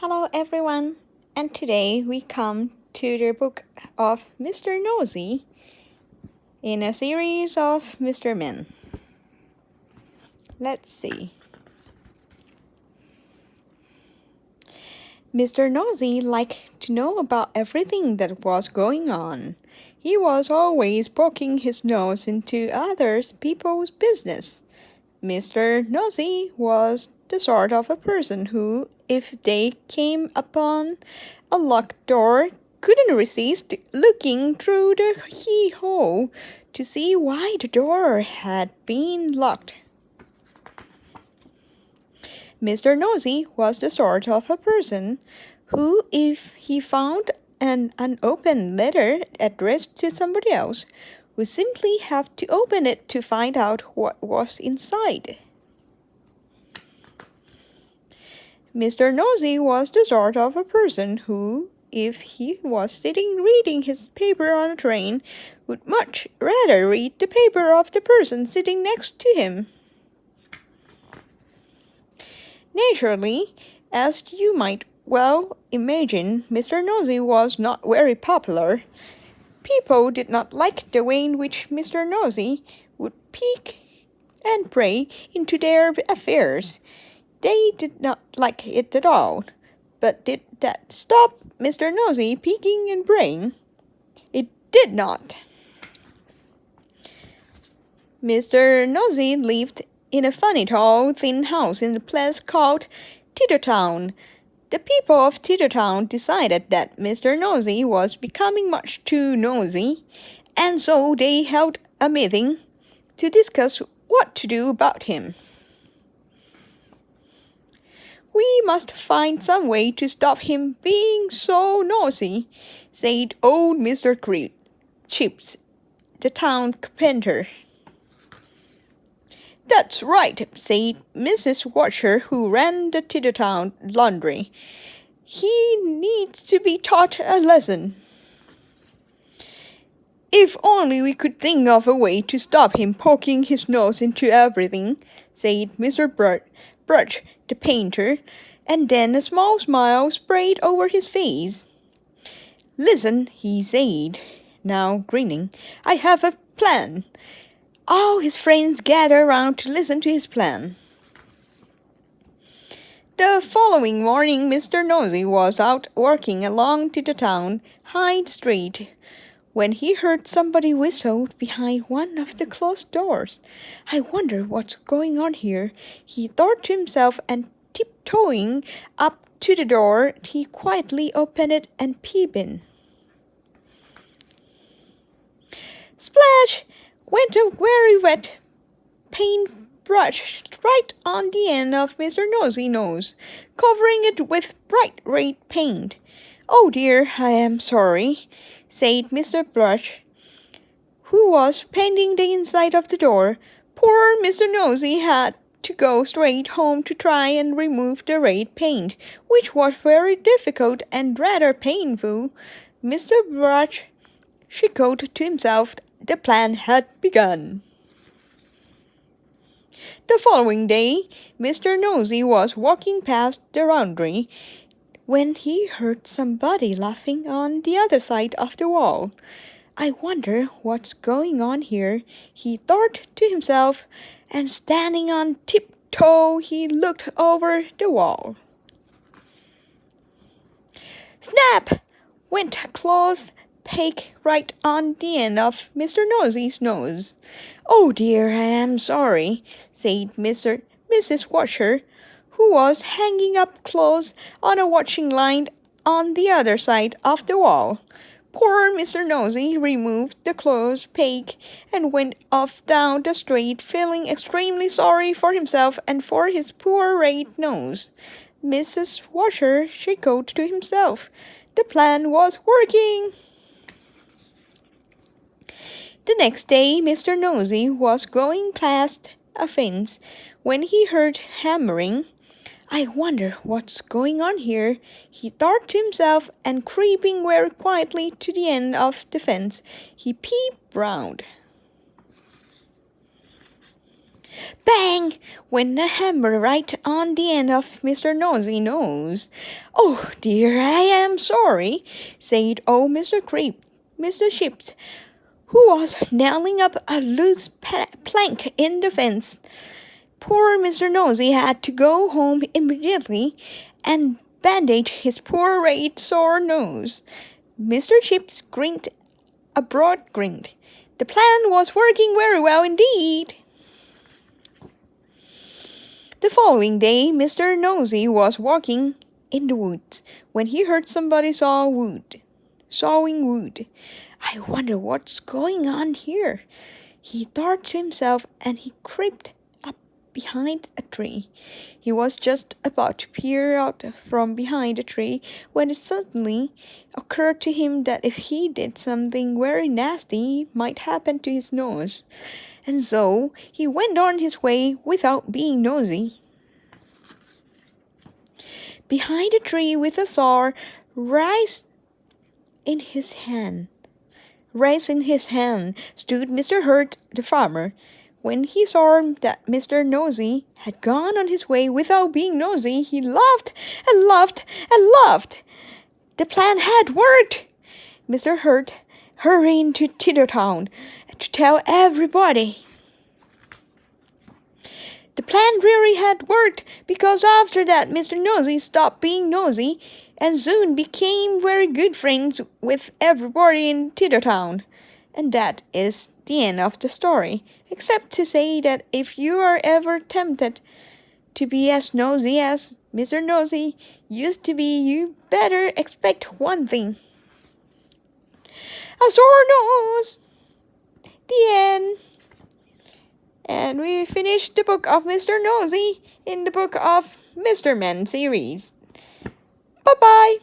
Hello everyone, and today we come to the book of Mr. Nosey in a series of Mr. Men. Let's see. Mr. Nosey liked to know about everything that was going on. He was always poking his nose into other people's business. Mr. Nosey was the sort of a person who, if they came upon a locked door, couldn't resist looking through the keyhole to see why the door had been locked. Mr. Nosey was the sort of a person who, if he found an unopened letter addressed to somebody else, would simply have to open it to find out what was inside. Mr. Nosey was the sort of a person who, if he was sitting reading his paper on a train, would much rather read the paper of the person sitting next to him. Naturally, as you might well imagine, Mr. Nosey was not very popular. People did not like the way in which Mr. Nosey would peek and pry into their affairs. They did not like it at all. But did that stop Mr. Nosey peeking and prying? It did not. Mr. Nosey lived in a funny tall, thin house in a place called Tittertown. The people of Tittertown decided that Mr. Nosey was becoming much too nosy, and so they held a meeting to discuss what to do about him. "We must find some way to stop him being so nosy," said old Mr. Chips, the town carpenter. "That's right," said Mrs. Watcher, who ran the Tittertown laundry. "He needs to be taught a lesson." "If only we could think of a way to stop him poking his nose into everything," said Mr. Brutch, the painter, and then a small smile spread over his face. "Listen," he said, now grinning. "I have a plan." All his friends gathered round to listen to his plan. The following morning, Mr. Nosey was out walking along to the town High Street when he heard somebody whistle behind one of the closed doors. "I wonder what's going on here," he thought to himself, and tiptoeing up to the door, he quietly opened it and peeped in. Splash! Went a very wet paintbrush right on the end of Mr. Nosey's nose, covering it with bright red paint. "Oh dear, I am sorry," said Mr. Brush, who was painting the inside of the door. Poor Mr. Nosey had to go straight home to try and remove the red paint, which was very difficult and rather painful. Mr. Brush chuckled to himself. The plan had begun. The following day, Mr. Nosey was walking past the laundry when he heard somebody laughing on the other side of the wall. "I wonder what's going on here," he thought to himself, and standing on tiptoe, he looked over the wall. Snap! Went a cloth peg right on the end of Mr. Nosey's nose. "Oh dear, I am sorry," said Mrs. Watcher, who was hanging up clothes on a washing line on the other side of the wall. Poor Mr. Nosey removed the clothes peg and went off down the street, feeling extremely sorry for himself and for his poor red nose. Mrs. Watcher chuckled to himself. The plan was working. The next day, Mr. Nosey was going past a fence when he heard hammering. "I wonder what's going on here," he thought to himself, and creeping very quietly to the end of the fence, he peeped round. Bang! Went a hammer right on the end of Mr. Nosey's nose. "Oh dear, I am sorry," said old Mr. Chips, who was nailing up a loose plank in the fence. Poor Mr. Nosey had to go home immediately and bandage his poor red sore nose. Mr. Chips grinned a broad grin. The plan was working very well indeed. The following day, Mr. Nosey was walking in the woods when he heard somebody sawing wood. "I wonder what's going on here," he thought to himself, and he crept up behind a tree. He was just about to peer out from behind a tree when it suddenly occurred to him that if he did something very nasty might happen to his nose. And so he went on his way without being nosy. Behind a tree with a saw raised in his hand stood Mr. Hurt the farmer. When he saw that Mr. Nosey had gone on his way without being nosy, he laughed and laughed and laughed. The plan had worked. Mr. Hurt hurried to Tiddletown to tell everybody. The plan really had worked, because after that Mr. Nosey stopped being nosy and soon became very good friends with everybody in Tiddletown. And that is the end of the story, except to say that if you are ever tempted to be as nosy as Mr. Nosey used to be, you better expect one thing: a sore nose. The end. And we finished the book of Mr. Nosey in the book of Mr. Men series. Bye-bye.